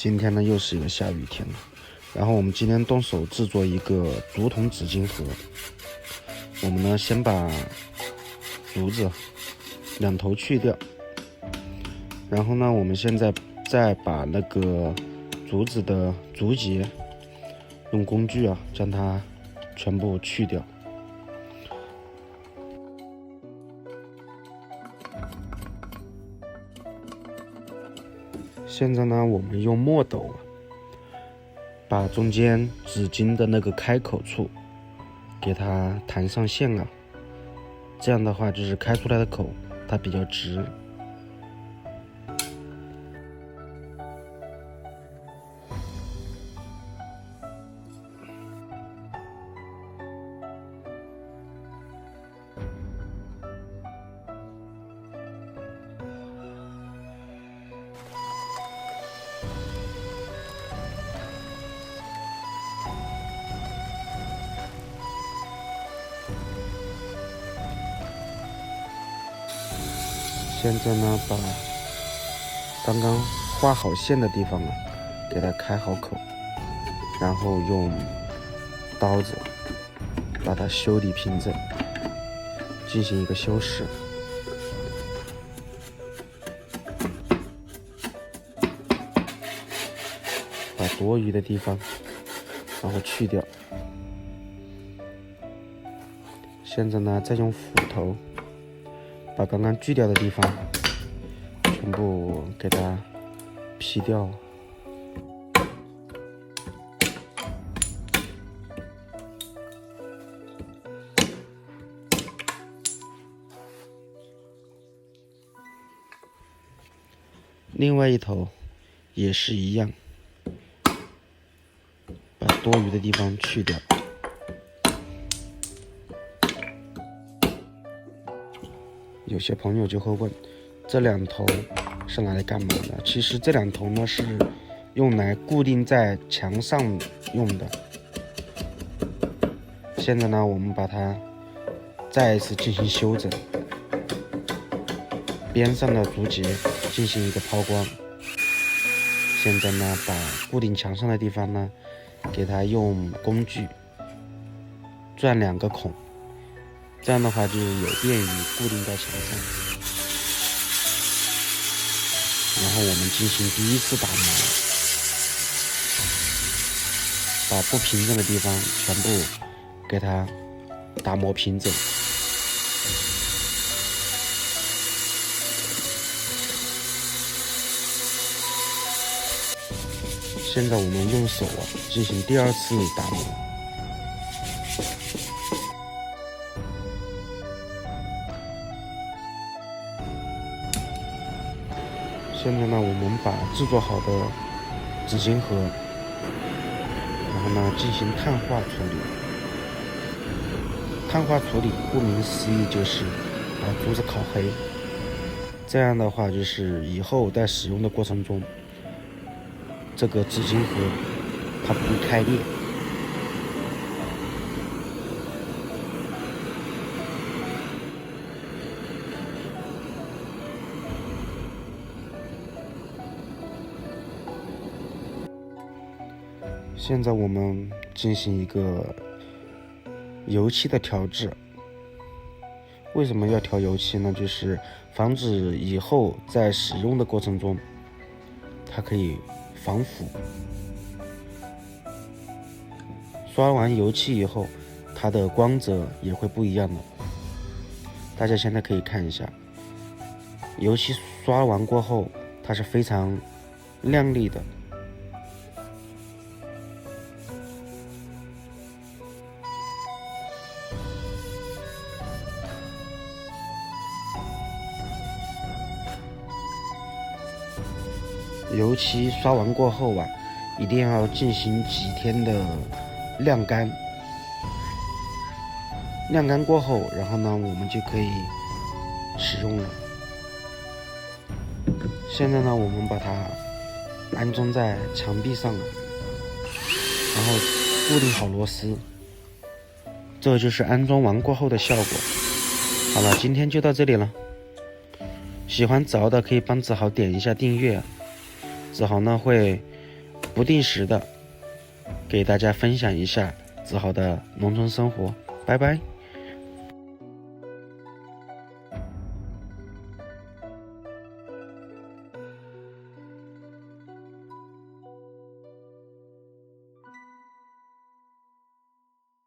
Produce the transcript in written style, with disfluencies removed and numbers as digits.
今天呢又是一个下雨天了，然后我们今天动手制作一个竹筒纸巾盒。我们呢先把竹子两头去掉，然后呢我们现在再把那个竹子的竹节用工具将它全部去掉。现在呢我们用墨斗把中间纸巾的那个开口处给它弹上线这样的话就是开出来的口它比较直。现在呢把刚刚画好线的地方给它开好口，然后用刀子把它修理平整，进行一个修饰。把多余的地方然后去掉。现在呢再用斧头把刚刚锯掉的地方全部给它劈掉。另外一头也是一样，把多余的地方去掉。有些朋友就会问，这两头是拿来干嘛的？其实这两头呢是用来固定在墙上用的。现在呢我们把它再一次进行修整，边上的竹节进行一个抛光。现在呢把固定墙上的地方呢给它用工具钻2个孔，这样的话就有便于固定在墙上。然后我们进行第一次打磨，把不平整的地方全部给它打磨平整。现在我们用手进行第2次打磨。现在呢我们把制作好的纸巾盒然后呢进行碳化处理。碳化处理顾名思义就是把竹子烤黑，这样的话就是以后在使用的过程中这个纸巾盒它不会开裂。现在我们进行一个油漆的调制。为什么要调油漆呢？就是防止以后在使用的过程中它可以防腐。刷完油漆以后它的光泽也会不一样的。大家现在可以看一下，油漆刷完过后它是非常亮丽的。油漆刷完过后一定要进行几天的晾干。晾干过后，然后呢我们就可以使用了。现在呢我们把它安装在墙壁上然后固定好螺丝。这就是安装完过后的效果。好了，今天就到这里了。喜欢子豪的可以帮子豪点一下订阅，子豪呢会不定时的给大家分享一下子豪的农村生活。拜拜。